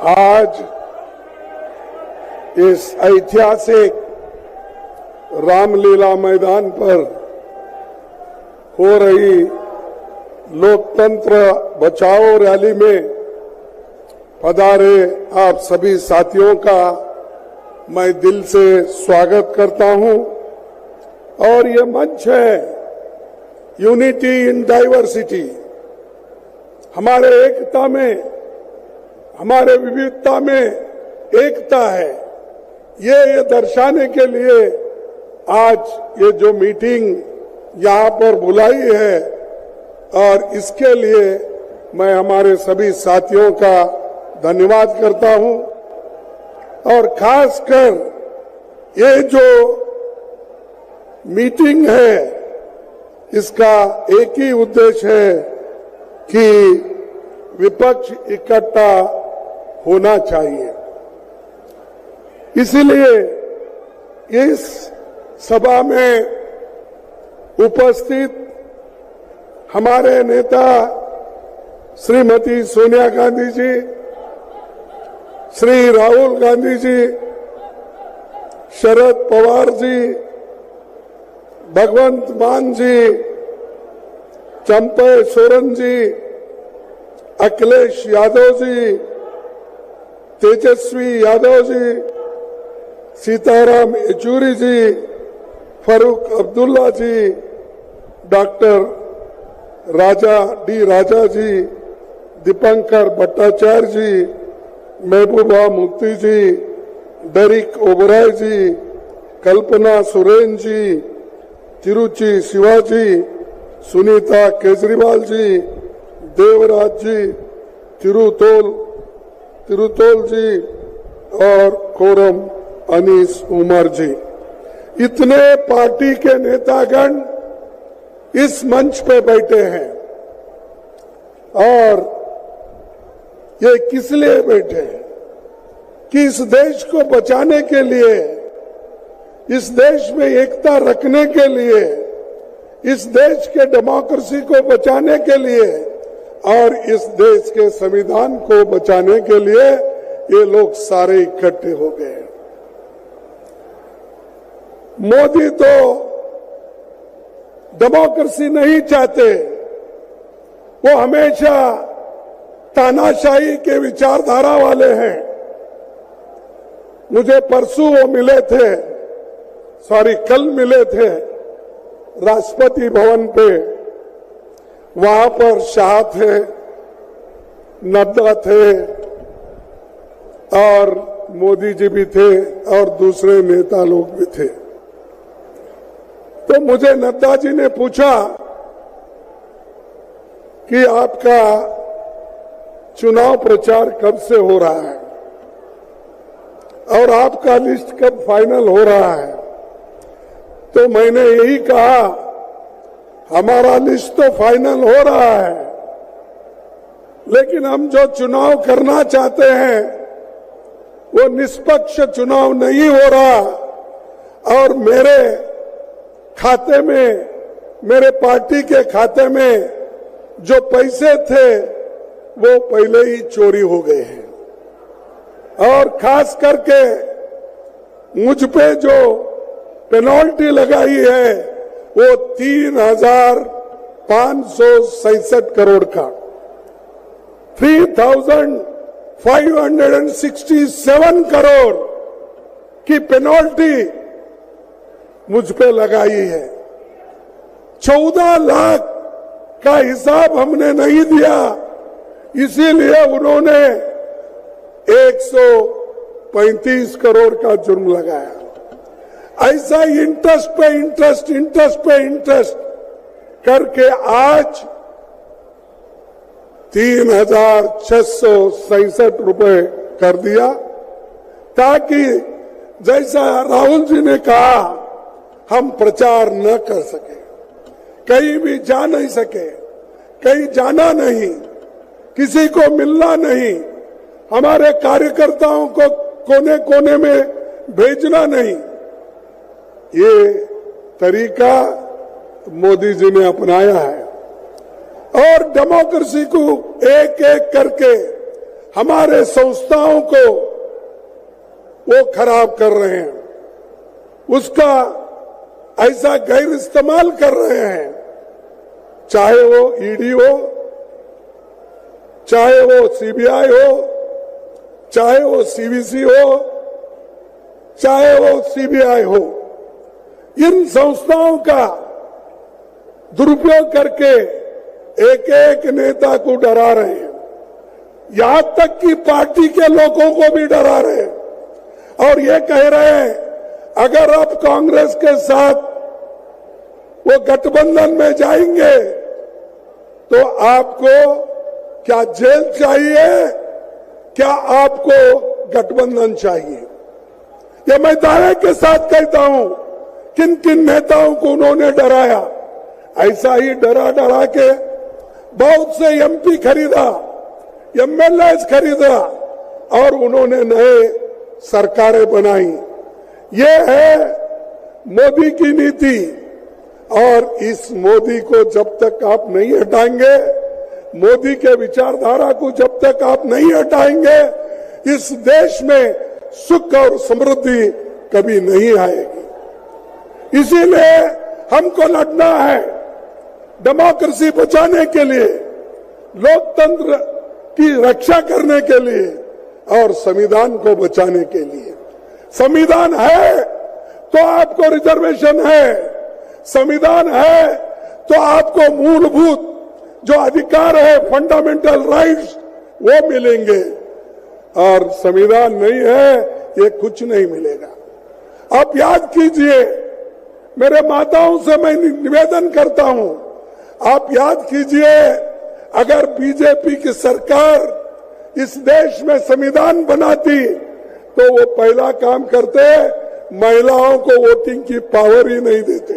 आज इस ऐतिहासिक रामलीला मैदान पर हो रही लोकतंत्र बचाओ रैली में पधारे आप सभी साथियों का मैं दिल से स्वागत करता हूं। और ये मंच है यूनिटी इन डाइवर्सिटी, हमारे एकता में, हमारे विविधता में एकता है, ये दर्शाने के लिए आज ये जो मीटिंग यहाँ पर बुलाई है, और इसके लिए मैं हमारे सभी साथियों का धन्यवाद करता हूं। और खासकर ये जो मीटिंग है, इसका एक ही उद्देश्य है कि विपक्ष इकट्ठा होना चाहिए। इसीलिए इस सभा में उपस्थित हमारे नेता श्रीमती सोनिया गांधी जी, श्री राहुल गांधी जी, शरद पवार जी, भगवंत मान जी, चंपई सोरेन जी, अखिलेश यादव जी, तेजस्वी यादव जी, सीताराम येचुरी जी, फारूक अब्दुल्ला जी, डॉक्टर राजा जी, दीपंकर भट्टाचार्य जी, महबूबा मुफ्ती जी, डेरिक ओबराय जी, कल्पना सुरेन जी, तिरुचि शिवाजी, सुनीता केजरीवाल जी, देवराज जी, तिरुतोल जी और कोरम अनीस उमर जी, इतने पार्टी के नेतागण इस मंच पे बैठे हैं। और ये किस लिए बैठे हैं? कि इस देश को बचाने के लिए, इस देश में एकता रखने के लिए, इस देश के डेमोक्रेसी को बचाने के लिए और इस देश के संविधान को बचाने के लिए ये लोग सारे इकट्ठे हो गए। मोदी तो डेमोक्रेसी नहीं चाहते, वो हमेशा तानाशाही के विचारधारा वाले हैं। मुझे परसों वो मिले थे, कल मिले थे राष्ट्रपति भवन पे। वहां पर शाह थे, नड्डा थे और मोदी जी भी थे और दूसरे नेता लोग भी थे। तो मुझे नड्डा जी ने पूछा कि आपका चुनाव प्रचार कब से हो रहा है और आपका लिस्ट कब फाइनल हो रहा है? तो मैंने यही कहा, हमारा लिस्ट तो फाइनल हो रहा है, लेकिन हम जो चुनाव करना चाहते हैं वो निष्पक्ष चुनाव नहीं हो रहा। और मेरे खाते में, मेरे पार्टी के खाते में जो पैसे थे वो पहले ही चोरी हो गए हैं। और खास करके मुझ पे जो पेनल्टी लगाई है वो 3,567 करोड़ का, 3,567 करोड़ की पेनल्टी मुझ पे लगाई है। 14 लाख का हिसाब हमने नहीं दिया, इसीलिए उन्होंने 135 करोड़ का जुर्म लगाया। ऐसा इंटरेस्ट पे इंटरेस्ट करके आज 3,667 रुपए कर दिया, ताकि जैसा राहुल जी ने कहा हम प्रचार न कर सके, कहीं भी जा नहीं सके, कहीं जाना नहीं, किसी को मिलना नहीं, हमारे कार्यकर्ताओं को कोने कोने में भेजना नहीं। ये तरीका मोदी जी ने अपनाया है और डेमोक्रेसी को एक एक करके हमारे संस्थाओं को वो खराब कर रहे हैं, उसका ऐसा गैर इस्तेमाल कर रहे हैं, चाहे वो ईडी हो, चाहे वो सीबीआई हो, चाहे वो सीवीसी हो, चाहे वो सीबीआई हो। इन संस्थाओं का दुरुपयोग करके एक एक नेता को डरा रहे हैं, यहां तक कि पार्टी के लोगों को भी डरा रहे हैं और ये कह रहे हैं अगर आप कांग्रेस के साथ वो गठबंधन में जाएंगे तो आपको क्या जेल चाहिए, क्या आपको गठबंधन चाहिए। ये मैं दावे के साथ कहता हूं, किन किन नेताओं को उन्होंने डराया। ऐसा ही डरा डरा के बहुत से एमपी खरीदा, एमएलए खरीदा और उन्होंने नए सरकारें बनाई। ये है मोदी की नीति और इस मोदी को जब तक आप नहीं हटाएंगे, मोदी के विचारधारा को जब तक आप नहीं हटाएंगे, इस देश में सुख और समृद्धि कभी नहीं आएगी। इसीलिए हमको लड़ना है डेमोक्रेसी बचाने के लिए, लोकतंत्र की रक्षा करने के लिए और संविधान को बचाने के लिए। संविधान है तो आपको रिजर्वेशन है, संविधान है तो आपको मूलभूत जो अधिकार है, फंडामेंटल राइट्स, वो मिलेंगे और संविधान नहीं है ये कुछ नहीं मिलेगा। आप याद कीजिए, मेरे माताओं से मैं निवेदन करता हूं, आप याद कीजिए अगर बीजेपी की सरकार इस देश में संविधान बनाती तो वो पहला काम करते महिलाओं को वोटिंग की पावर ही नहीं देते,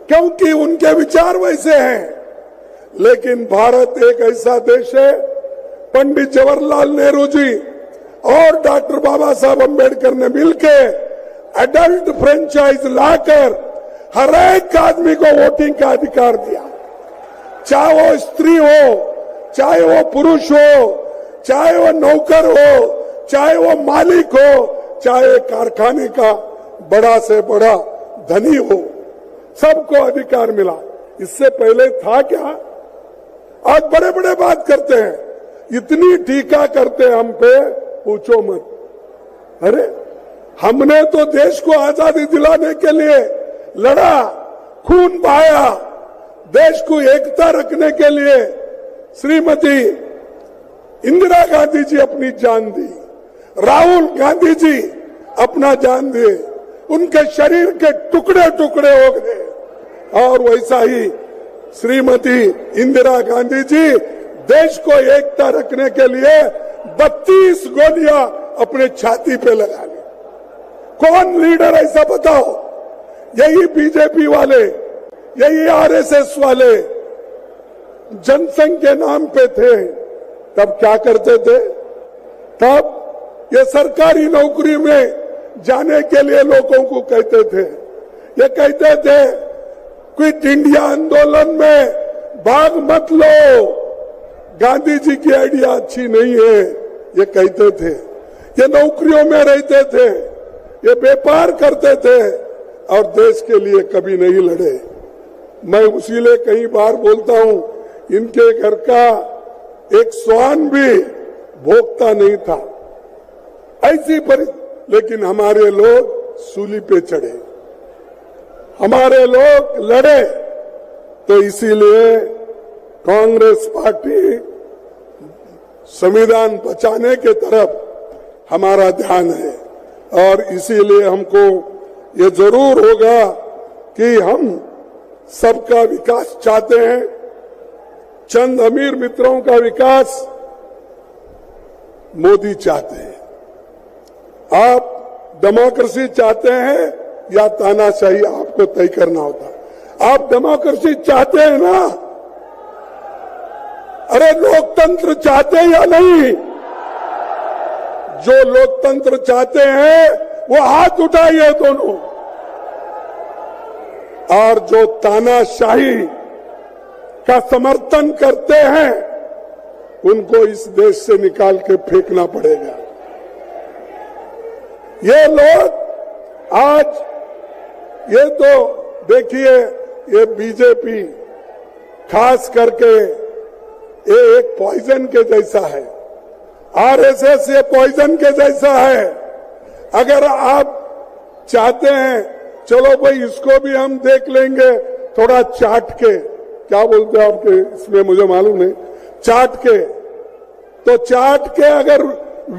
क्योंकि उनके विचार वैसे हैं। लेकिन भारत एक ऐसा देश है, पंडित जवाहरलाल नेहरू जी और डॉक्टर बाबा साहब अम्बेडकर ने मिलकर एडल्ट फ्रेंचाइज लाकर हर एक आदमी को वोटिंग का अधिकार दिया, चाहे वो स्त्री हो, चाहे वो पुरुष हो, चाहे वो नौकर हो, चाहे वो मालिक हो, चाहे कारखाने का बड़ा से बड़ा धनी हो, सबको अधिकार मिला। इससे पहले था क्या? आज बड़े बड़े बात करते हैं, इतनी टीका करते हैं हम पे, पूछो मत। अरे हमने तो देश को आजादी दिलाने के लिए लड़ा, खून बहाया, देश को एकता रखने के लिए श्रीमती इंदिरा गांधी जी अपनी जान दी, राहुल गांधी जी अपना जान दिए, उनके शरीर के टुकड़े टुकड़े हो गए और वैसा ही श्रीमती इंदिरा गांधी जी देश को एकता रखने के लिए 32 गोलियां अपने छाती पे लगा ली। कौन लीडर ऐसा बताओ? यही बीजेपी वाले, यही आरएसएस वाले जनसंघ के नाम पे थे। तब क्या करते थे? तब ये सरकारी नौकरी में जाने के लिए लोगों को कहते थे, ये कहते थे क्विट इंडिया आंदोलन में भाग मत लो, गांधी जी की आइडिया अच्छी नहीं है, ये कहते थे। ये नौकरियों में रहते थे, ये व्यापार करते थे और देश के लिए कभी नहीं लड़े। मैं उसीलिए कई बार बोलता हूं, इनके घर का एक श्वान भी भोगता नहीं था, ऐसी लेकिन हमारे लोग सूली पे चढ़े, हमारे लोग लड़े। तो इसीलिए कांग्रेस पार्टी संविधान बचाने के तरफ हमारा ध्यान है और इसीलिए हमको ये जरूर होगा कि हम सबका विकास चाहते हैं। चंद अमीर मित्रों का विकास मोदी चाहते हैं। आप डेमोक्रेसी चाहते हैं या तानाशाही, आपको तय करना होता। आप डेमोक्रेसी चाहते हैं ना? अरे लोकतंत्र चाहते हैं या नहीं? जो लोकतंत्र चाहते हैं वो हाथ उठाइए दोनों, और जो तानाशाही का समर्थन करते हैं उनको इस देश से निकाल के फेंकना पड़ेगा। ये लोग आज ये तो देखिए, ये बीजेपी खास करके ये एक पॉइजन के जैसा है, आरएसएस ये पॉइजन के जैसा है। अगर आप चाहते हैं चलो भाई इसको भी हम देख लेंगे थोड़ा चाट के, क्या बोलते हैं आपके इसमें मुझे मालूम नहीं, चाट के, तो चाट के अगर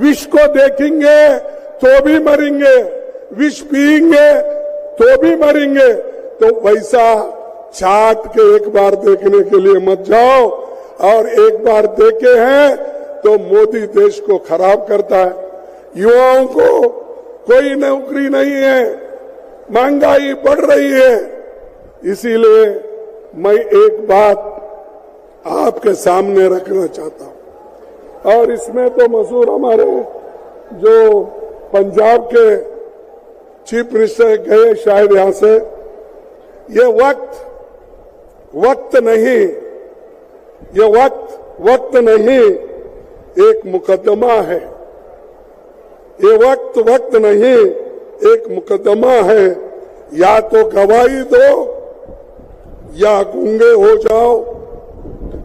विष को देखेंगे तो भी मरेंगे, विष पिएंगे तो भी मरेंगे। तो वैसा चाट के एक बार देखने के लिए मत जाओ, और एक बार देखे हैं तो मोदी देश को खराब करता है। युवाओं को कोई नौकरी नहीं है, महंगाई बढ़ रही है। इसीलिए मैं एक बात आपके सामने रखना चाहता हूं, और इसमें तो मशहूर हमारे जो पंजाब के चीफ मिनिस्टर गए शायद यहां से, ये वक्त नहीं, ये वक्त नहीं, एक मुकदमा है। ये वक्त नहीं, एक मुकदमा है। या तो गवाही दो या गूंगे हो जाओ,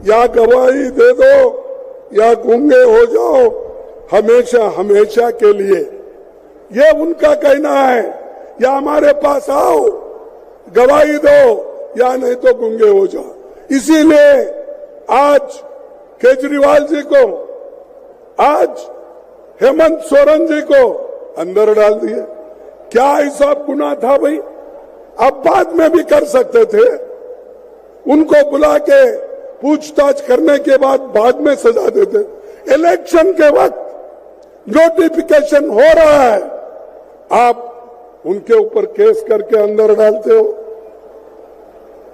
या गवाही दे दो या गूंगे हो जाओ, हमेशा हमेशा के लिए। ये उनका कहना है, या हमारे पास आओ गवाही दो या नहीं तो गूंगे हो जाओ। इसीलिए आज केजरीवाल जी को, आज हेमंत सोरेन जी को अंदर डाल दिए। क्या ऐसा गुनाह था भाई? आप बाद में भी कर सकते थे, उनको बुला के पूछताछ करने के बाद में सजा देते। इलेक्शन के वक्त नोटिफिकेशन हो रहा है, आप उनके ऊपर केस करके अंदर डालते हो।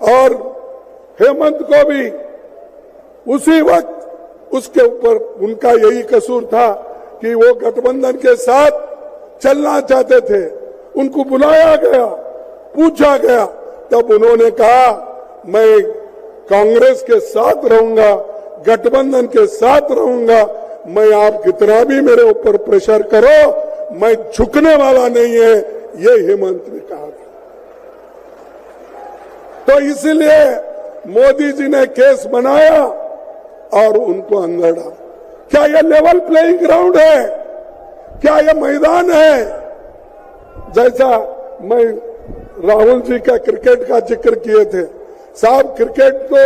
और हेमंत को भी उसी वक्त उसके ऊपर उनका यही कसूर था कि वो गठबंधन के साथ चलना चाहते थे। उनको बुलाया गया, पूछा गया, तब उन्होंने कहा मैं कांग्रेस के साथ रहूंगा, गठबंधन के साथ रहूंगा, मैं आप कितना भी मेरे ऊपर प्रेशर करो, मैं झुकने वाला नहीं है, ये हेमंत ने कहा था। तो इसलिए मोदी जी ने केस बनाया और उनको अंदर डाला। क्या यह लेवल प्लेइंग ग्राउंड है? क्या यह मैदान है? जैसा मैं राहुल जी का क्रिकेट का जिक्र किए थे, साहब क्रिकेट तो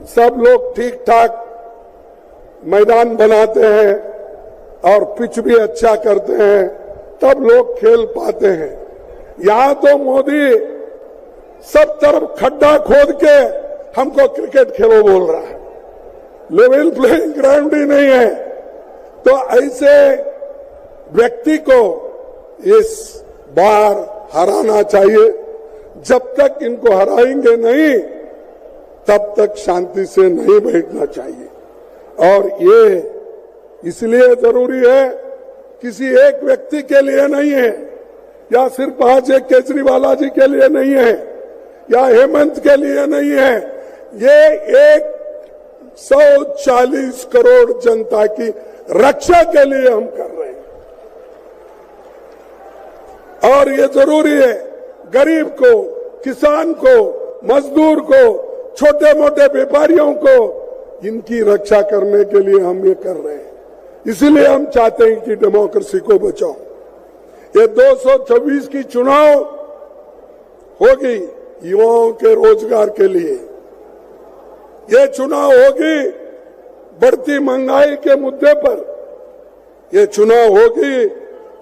सब लोग ठीक ठाक मैदान बनाते हैं और पिच भी अच्छा करते हैं, तब लोग खेल पाते हैं। यहां तो मोदी सब तरफ खड्डा खोद के हमको क्रिकेट खेलो बोल रहा है, लेवल प्लेइंग ग्राउंड ही नहीं है। तो ऐसे व्यक्ति को इस बार हराना चाहिए। जब तक इनको हराएंगे नहीं, तब तक शांति से नहीं बैठना चाहिए। और ये इसलिए जरूरी है, किसी एक व्यक्ति के लिए नहीं है, या सिर्फ आज एक केजरीवाल जी के लिए नहीं है, या हेमंत के लिए नहीं है, ये 140 करोड़ जनता की रक्षा के लिए हम कर रहे हैं। और ये जरूरी है, गरीब को, किसान को, मजदूर को, छोटे मोटे व्यापारियों को, इनकी रक्षा करने के लिए हम ये कर रहे हैं। इसलिए हम चाहते हैं कि डेमोक्रेसी को बचाओ। ये 226 की चुनाव होगी युवाओं के रोजगार के लिए, ये चुनाव होगी बढ़ती महंगाई के मुद्दे पर, ये चुनाव होगी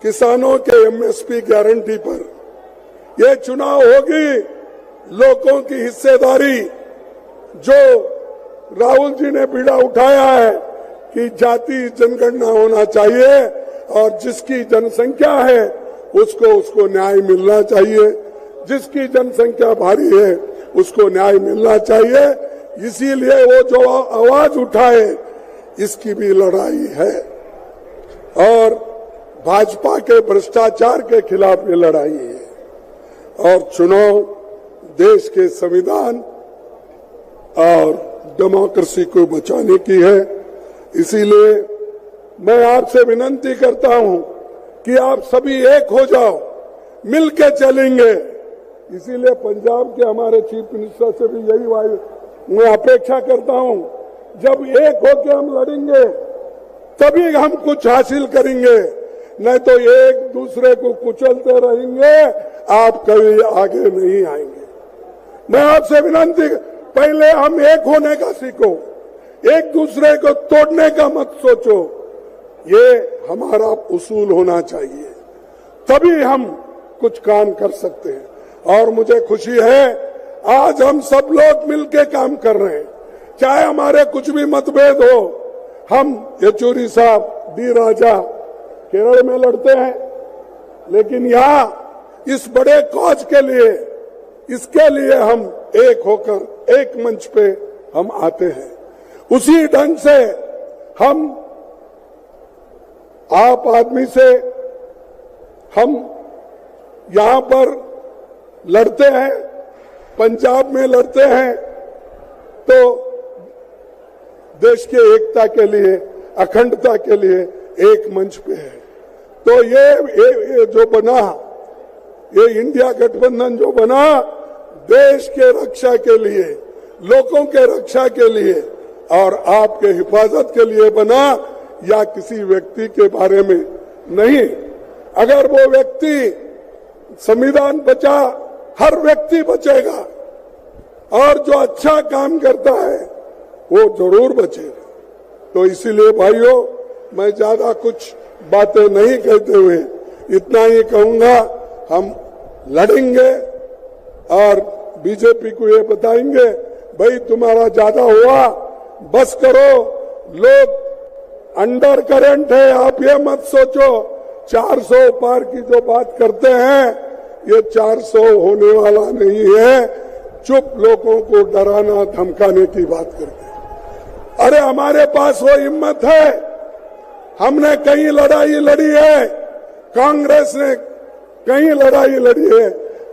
किसानों के एमएसपी गारंटी पर, ये चुनाव होगी लोगों की हिस्सेदारी। जो राहुल जी ने बीड़ा उठाया है कि जाति जनगणना होना चाहिए और जिसकी जनसंख्या है उसको न्याय मिलना चाहिए, जिसकी जनसंख्या भारी है उसको न्याय मिलना चाहिए। इसीलिए वो जो आवाज उठाए, इसकी भी लड़ाई है। और भाजपा के भ्रष्टाचार के खिलाफ ये लड़ाई है। और चुनाव देश के संविधान और डेमोक्रेसी को बचाने की है। इसीलिए मैं आपसे विनती करता हूं कि आप सभी एक हो जाओ, मिलके चलेंगे। इसीलिए पंजाब के हमारे चीफ मिनिस्टर से भी यही मैं अपेक्षा करता हूं, जब एक होकर हम लड़ेंगे तभी हम कुछ हासिल करेंगे, नहीं तो एक दूसरे को कुचलते रहेंगे, आप कभी आगे नहीं आएंगे। मैं आपसे विनती, पहले हम एक होने का सीखो, एक दूसरे को तोड़ने का मत सोचो। ये हमारा उसूल होना चाहिए, तभी हम कुछ काम कर सकते हैं। और मुझे खुशी है आज हम सब लोग मिलकर काम कर रहे हैं, चाहे हमारे कुछ भी मतभेद हो। हम येचुरी साहब, डी राजा केरल में लड़ते हैं, लेकिन यहाँ इस बड़े कॉज के लिए, इसके लिए हम एक होकर एक मंच पे हम आते हैं। उसी ढंग से हम आप आदमी से हम यहां पर लड़ते हैं, पंजाब में लड़ते हैं, तो देश की एकता के लिए, अखंडता के लिए एक मंच पे है। तो ये जो बना, ये इंडिया गठबंधन जो बना, देश के रक्षा के लिए, लोगों के रक्षा के लिए और आपके हिफाजत के लिए बना, या किसी व्यक्ति के बारे में नहीं। अगर वो व्यक्ति, संविधान बचा, हर व्यक्ति बचेगा, और जो अच्छा काम करता है वो जरूर बचेगा। तो इसीलिए भाइयों, मैं ज्यादा कुछ बातें नहीं कहते हुए इतना ही कहूंगा, हम लड़ेंगे और बीजेपी को ये बताएंगे, भाई तुम्हारा ज्यादा हुआ, बस करो। लोग अंडर करंट है, आप ये मत सोचो 400 पार की जो बात करते हैं, ये 400 होने वाला नहीं है। चुप लोगों को डराना धमकाने की बात करते हैं। अरे हमारे पास वो हिम्मत है, हमने कई लड़ाई लड़ी है, कांग्रेस ने कई लड़ाई लड़ी है।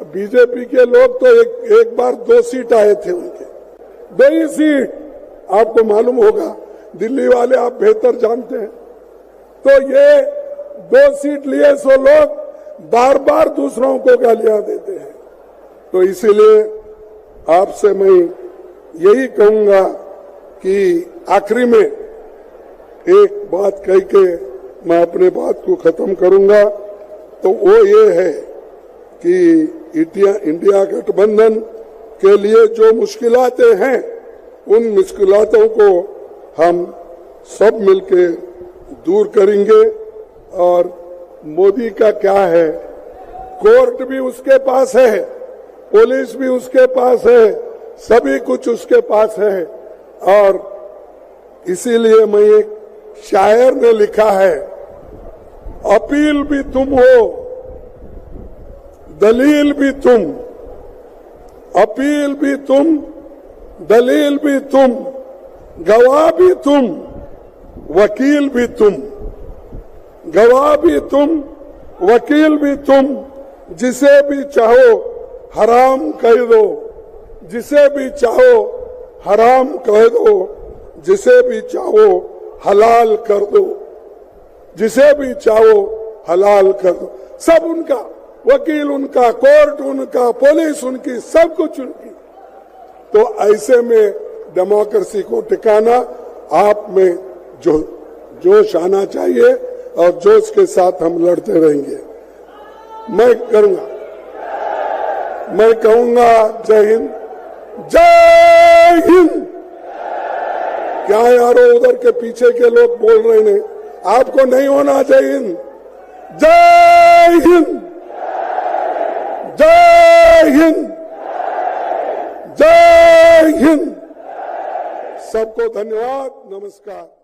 बीजेपी के लोग तो एक बार 2 सीट आए थे, उनके 2 ही सीट, आपको मालूम होगा, दिल्ली वाले आप बेहतर जानते हैं। तो ये 2 सीट लिए सो लोग बार बार दूसरों को गालियां देते हैं। तो इसीलिए आपसे मैं यही कहूंगा कि आखिरी में एक बात कह के मैं अपने बात को खत्म करूंगा, तो वो ये है कि इंडिया गठबंधन के लिए जो मुश्किलातें हैं, उन मुश्किलातों को हम सब मिलके दूर करेंगे। और मोदी का क्या है, कोर्ट भी उसके पास है, पुलिस भी उसके पास है, सभी कुछ उसके पास है। और इसीलिए मैं एक शायर ने लिखा है, अपील भी तुम हो, दलील भी तुम, अपील भी तुम, दलील भी तुम, गवाह भी तुम, वकील भी तुम, गवाह भी तुम, वकील भी तुम, जिसे भी चाहो हराम कह दो, जिसे भी चाहो हराम कह दो, जिसे भी चाहो हलाल कर दो, जिसे भी चाहो हलाल कर दो। सब उनका, वकील उनका, कोर्ट उनका, पुलिस उनकी, सब कुछ उनकी। तो ऐसे में डेमोक्रेसी को टिकाना आप में जो जोश आना चाहिए, और जोश के साथ हम लड़ते रहेंगे। मैं कहूंगा जय हिंद, जय हिंद। क्या यारो उधर के पीछे के लोग बोल रहे हैं, आपको नहीं होना जय हिंद? जय हिंद, जय हिंद, जय हिंद। सबको धन्यवाद, नमस्कार।